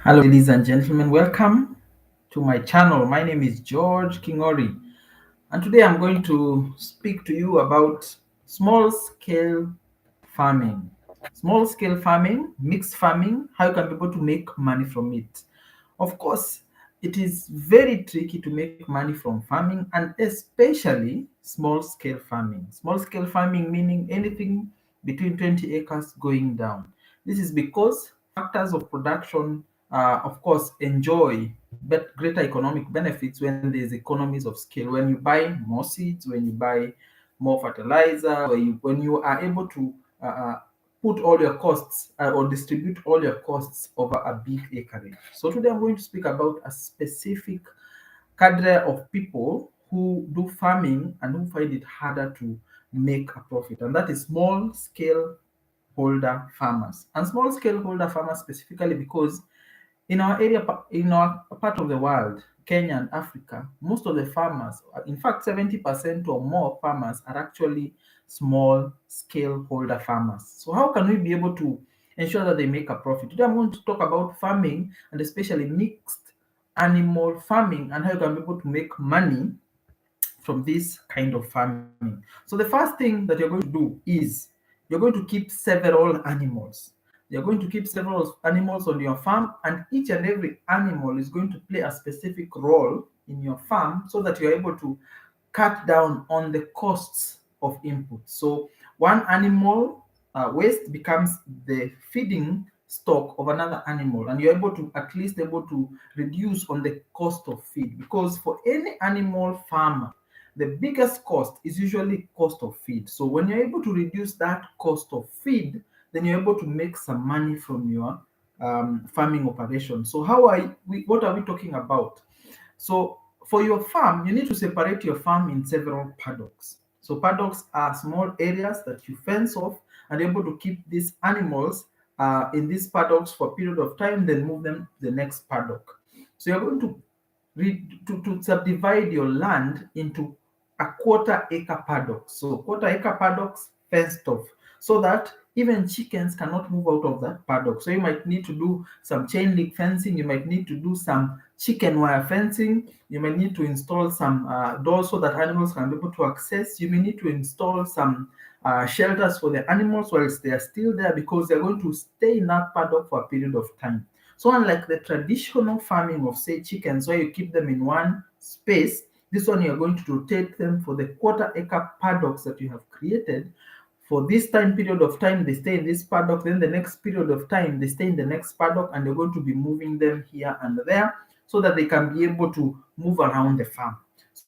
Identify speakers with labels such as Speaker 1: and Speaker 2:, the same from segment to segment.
Speaker 1: Hello, ladies and gentlemen. Welcome to my channel. My name is George Kingori, and today I'm going to speak to you about small scale farming. Small scale farming, mixed farming, how you can be able to make money from it. Of course, it is very tricky to make money from farming, and especially small scale farming. Small scale farming meaning anything between 20 acres going down. This is because factors of production, of course, enjoy greater economic benefits when there's economies of scale. When you buy more seeds, when you buy more fertilizer, when you are able to put all your costs or distribute all your costs over a big acreage. So today I'm going to speak about a specific cadre of people who do farming and who find it harder to make a profit, and that is small scale holder farmers. And small scale holder farmers specifically because in our area, in our part of the world, Kenya and Africa, most of the farmers, in fact, 70% or more farmers are actually small scale holder farmers. So, how can we be able to ensure that they make a profit? Today, I'm going to talk about farming and especially mixed animal farming and how you can be able to make money from this kind of farming. So the first thing that you're going to do is you're going to keep several animals. You're going to keep several animals on your farm, and each and every animal is going to play a specific role in your farm so that you're able to cut down on the costs of input. So one animal waste becomes the feeding stock of another animal, and you're able to at least able to reduce on the cost of feed, because for any animal farmer the biggest cost is usually cost of feed. So when you're able to reduce that cost of feed, then you're able to make some money from your farming operation. So what are we talking about? So for your farm, you need to separate your farm in several paddocks. So paddocks are small areas that you fence off and able to keep these animals in these paddocks for a period of time, then move them to the next paddock. So you're going to to subdivide your land into a quarter acre paddocks. So quarter acre paddocks fenced off so that even chickens cannot move out of that paddock. So you might need to do some chain link fencing, you might need to do some chicken wire fencing, you might need to install some doors so that animals can be able to access, you may need to install some shelters for the animals whilst they are still there, because they're going to stay in that paddock for a period of time. So unlike the traditional farming of say chickens where you keep them in one space, this one you're going to rotate them for the quarter acre paddocks that you have created. For this time period of time, they stay in this paddock, then the next period of time, they stay in the next paddock, and you're going to be moving them here and there so that they can be able to move around the farm.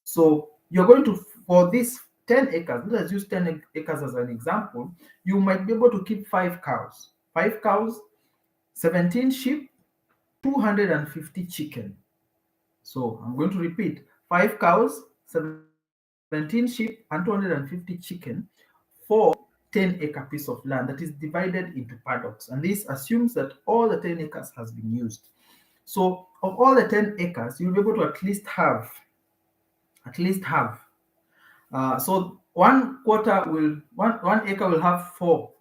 Speaker 1: So you're going to, for this 10 acres, let's use 10 acres as an example, you might be able to keep 5 cows. 5 cows, 17 sheep, 250 chicken. So I'm going to repeat: 5 cows, 17 sheep, and 250 chicken for 10-acre piece of land that is divided into paddocks. And this assumes that all the 10 acres has been used. So of all the 10 acres, you'll be able to at least have so one acre will have four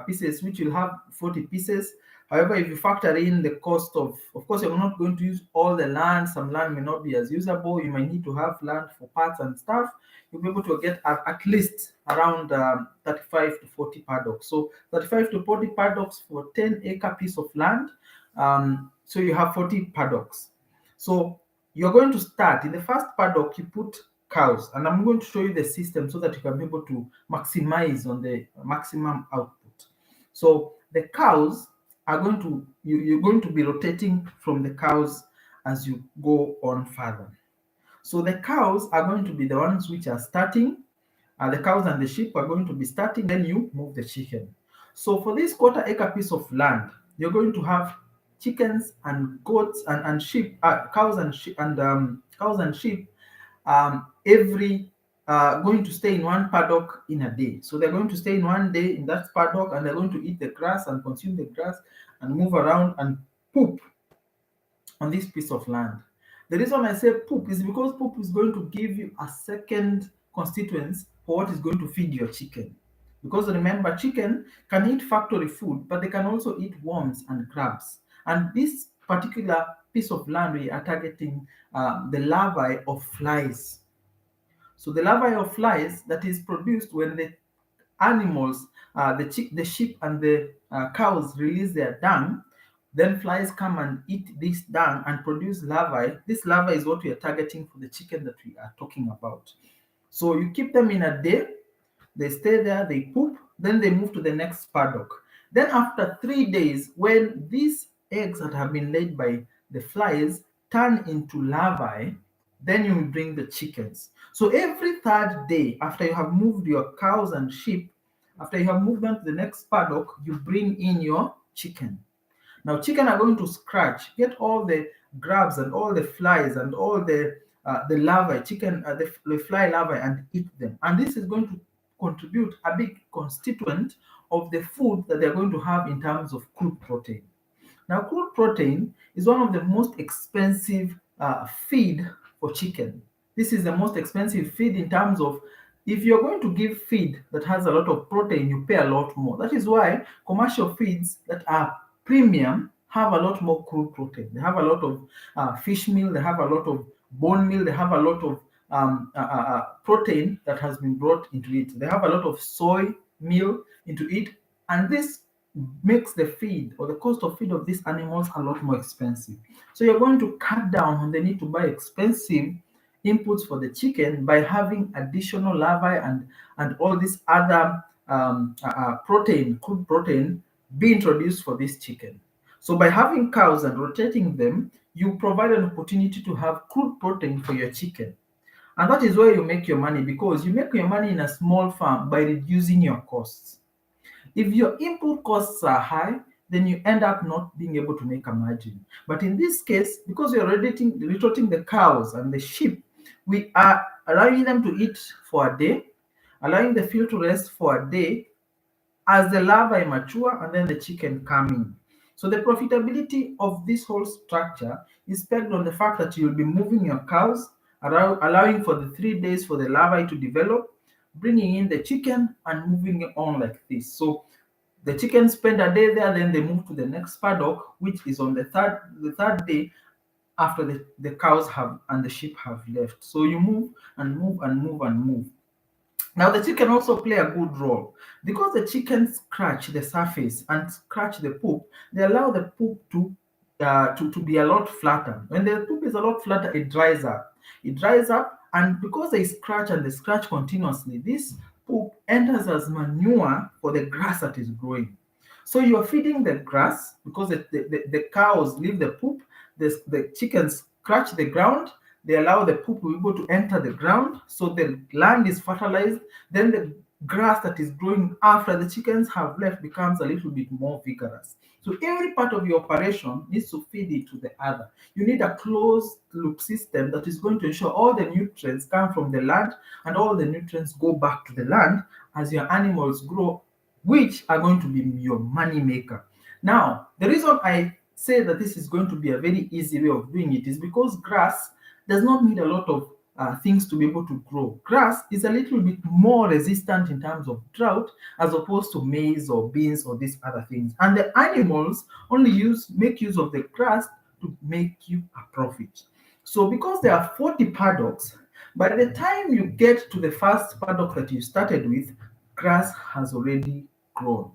Speaker 1: pieces, which will have 40 pieces. However, if you factor in the cost of course, you're not going to use all the land. Some land may not be as usable. You might need to have land for parts and stuff. You'll be able to get at least around 35 to 40 paddocks. So 35 to 40 paddocks for 10-acre piece of land. So you have 40 paddocks. So you're going to start in the first paddock. You put cows, and I'm going to show you the system so that you can be able to maximize on the maximum output. So the cows are going to you're going to be rotating from the cows as you go on further. So the cows are going to be the ones which are starting. The cows and the sheep are going to be starting, then you move the chicken. So for this quarter acre piece of land, you're going to have chickens and goats and sheep, cows and sheep, every going to stay in one paddock in a day. So they're going to stay in one day in that paddock, and they're going to eat the grass and consume the grass and move around and poop on this piece of land. The reason I say poop is because poop is going to give you a second constituents for what is going to feed your chicken. Because remember, chicken can eat factory food, but they can also eat worms and crabs. And this particular piece of land, we are targeting the larvae of flies. So the larvae of flies that is produced when the animals, the sheep and the cows release their dung, then flies come and eat this dung and produce larvae. This larva is what we are targeting for the chicken that we are talking about. So you keep them in a day, they stay there, they poop, then they move to the next paddock. Then after 3 days, when these eggs that have been laid by the flies turn into larvae, then you will bring the chickens. So every third day, after you have moved your cows and sheep, after you have moved them to the next paddock, you bring in your chicken. Now, chicken are going to scratch, get all the grubs and all the flies and all the larvae, the fly larvae, and eat them. And this is going to contribute a big constituent of the food that they're going to have in terms of crude protein. Now, crude protein is one of the most expensive feed for chicken. This is the most expensive feed in terms of, if you're going to give feed that has a lot of protein, you pay a lot more. That is why commercial feeds that are premium have a lot more crude protein. They have a lot of fish meal, they have a lot of bone meal, they have a lot of protein that has been brought into it. They have a lot of soy meal into it, and this makes the feed or the cost of feed of these animals a lot more expensive. So you're going to cut down on the need to buy expensive inputs for the chicken by having additional larvae and all this other protein, crude protein, be introduced for this chicken. So by having cows and rotating them, you provide an opportunity to have crude protein for your chicken. And that is where you make your money, because you make your money in a small farm by reducing your costs. If your input costs are high, then you end up not being able to make a margin. But in this case, because you're rotating the cows and the sheep, we are allowing them to eat for a day, allowing the field to rest for a day as the larvae mature, and then the chicken come in. So the profitability of this whole structure is pegged on the fact that you'll be moving your cows, allowing for the 3 days for the larvae to develop, bringing in the chicken and moving it on like this. So the chickens spend a day there, then they move to the next paddock, which is on the third day after the cows have and the sheep have left. So you move and move and move and move. Now the chicken also play a good role, because the chickens scratch the surface and scratch the poop. They allow the poop to be a lot flatter. When the poop is a lot flatter, it dries up. It dries up, and because they scratch and they scratch continuously, this poop enters as manure for the grass that is growing. So you are feeding the grass, because the cows leave the poop, the chickens scratch the ground, they allow the poop to be able to enter the ground, so the land is fertilized. Then the grass that is growing after the chickens have left becomes a little bit more vigorous. So every part of your operation needs to feed it to the other. You need a closed loop system that is going to ensure all the nutrients come from the land and all the nutrients go back to the land as your animals grow, which are going to be your money maker. Now, the reason I say that this is going to be a very easy way of doing it is because grass does not need a lot of things to be able to grow. Grass is a little bit more resistant in terms of drought as opposed to maize or beans or these other things. And the animals only make use of the grass to make you a profit. So because there are 40 paddocks, by the time you get to the first paddock that you started with, grass has already grown.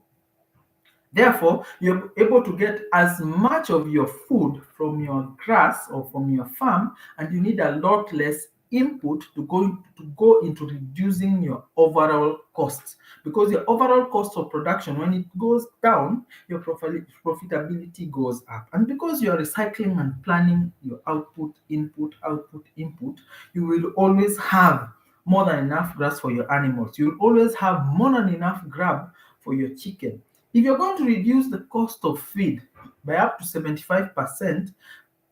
Speaker 1: Therefore, you're able to get as much of your food from your grass or from your farm, and you need a lot less input to go into reducing your overall costs, because your overall cost of production, when it goes down, your profitability goes up. And because you're recycling and planning your output, you will always have more than enough grass for your animals. You'll always have more than enough grab for your chicken. If you're going to reduce the cost of feed by up to 75%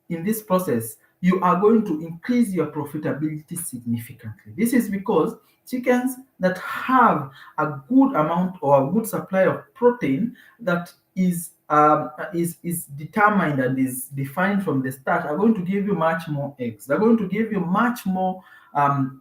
Speaker 1: in this process, you are going to increase your profitability significantly. This is because chickens that have a good amount or a good supply of protein that is determined and is defined from the start are going to give you much more eggs. They're going to give you much more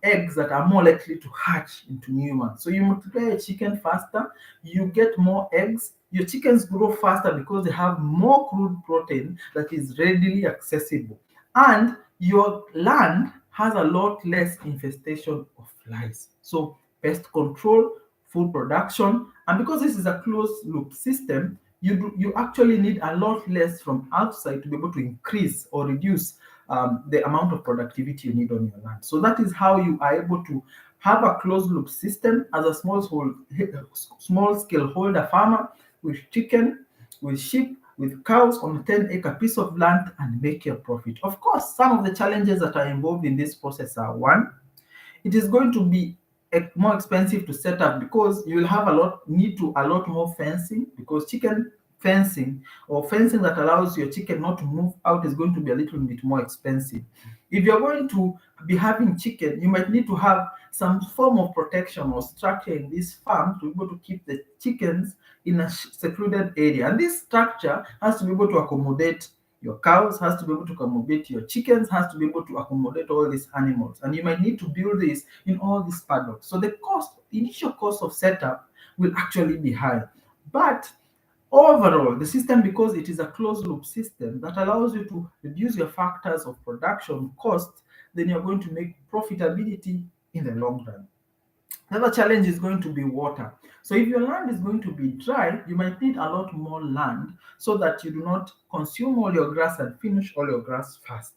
Speaker 1: eggs that are more likely to hatch into new ones. So you multiply a chicken faster, you get more eggs. Your chickens grow faster because they have more crude protein that is readily accessible, and your land has a lot less infestation of flies. So pest control, food production, and because this is a closed loop system, you actually need a lot less from outside to be able to increase or reduce the amount of productivity you need on your land. So that is how you are able to have a closed loop system as a small scale holder farmer with chicken, with sheep, with cows on a 10-acre piece of land and make your profit. Of course, some of the challenges that are involved in this process are: one, it is going to be more expensive to set up because you will have a lot more fencing, because chicken fencing or fencing that allows your chicken not to move out is going to be a little bit more expensive. If you're going to be having chicken, you might need to have some form of protection or structure in this farm to be able to keep the chickens in a secluded area, and this structure has to be able to accommodate your cows, has to be able to accommodate your chickens, has to be able to accommodate all these animals. And you might need to build this in all these paddocks. So the initial cost of setup will actually be high. But overall, the system, because it is a closed loop system that allows you to reduce your factors of production cost, then you're going to make profitability in the long run. Another challenge is going to be water. So if your land is going to be dry, you might need a lot more land so that you do not consume all your grass and finish all your grass fast,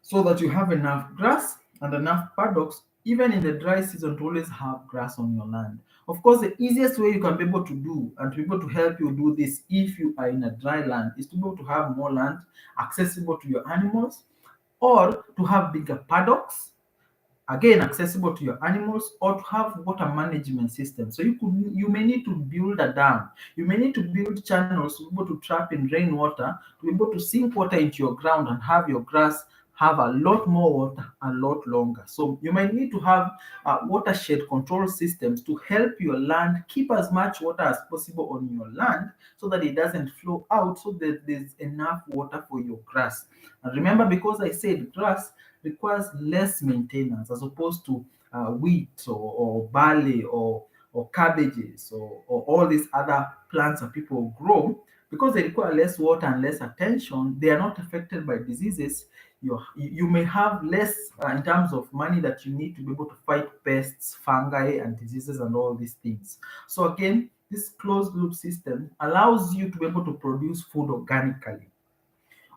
Speaker 1: so that you have enough grass and enough paddocks, even in the dry season, to always have grass on your land. Of course, the easiest way you can be able to do and to be able to help you do this if you are in a dry land is to be able to have more land accessible to your animals, or to have bigger paddocks, again accessible to your animals, or to have water management system. So you may need to build a dam, you may need to build channels to be able to trap in rainwater, to be able to sink water into your ground and have your grass have a lot more water a lot longer. So you might need to have watershed control systems to help your land keep as much water as possible on your land, so that it doesn't flow out, so that there's enough water for your grass. And remember, because I said grass requires less maintenance as opposed to wheat or barley or cabbages or all these other plants that people grow, because they require less water and less attention, they are not affected by diseases. You may have less in terms of money that you need to be able to fight pests, fungi, and diseases and all these things. So again, this closed loop system allows you to be able to produce food organically.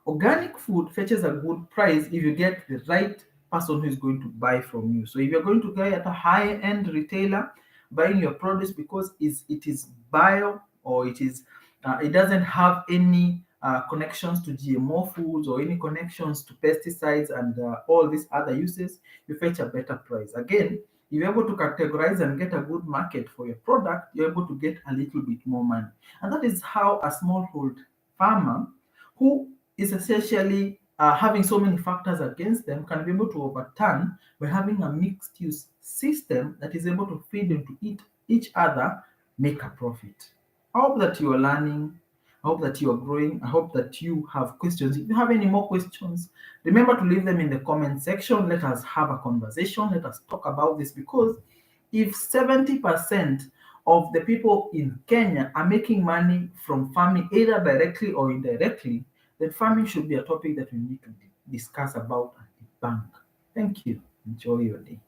Speaker 1: Organic food fetches a good price if you get the right person who is going to buy from you. So if you're going to buy at a high-end retailer buying your produce because it is bio, or it doesn't have any connections to GMO foods or any connections to pesticides and all these other uses, you fetch a better price. Again, if you're able to categorize and get a good market for your product, you're able to get a little bit more money. And that is how a smallhold farmer who is essentially having so many factors against them can be able to overturn by having a mixed use system that is able to feed into each other, make a profit. I hope that you are learning. I hope that you are growing. I hope that you have questions. If you have any more questions, remember to leave them in the comment section. Let us have a conversation. Let us talk about this, because if 70% of the people in Kenya are making money from farming, either directly or indirectly, then farming should be a topic that we need to discuss about and debunk. Thank you. Enjoy your day.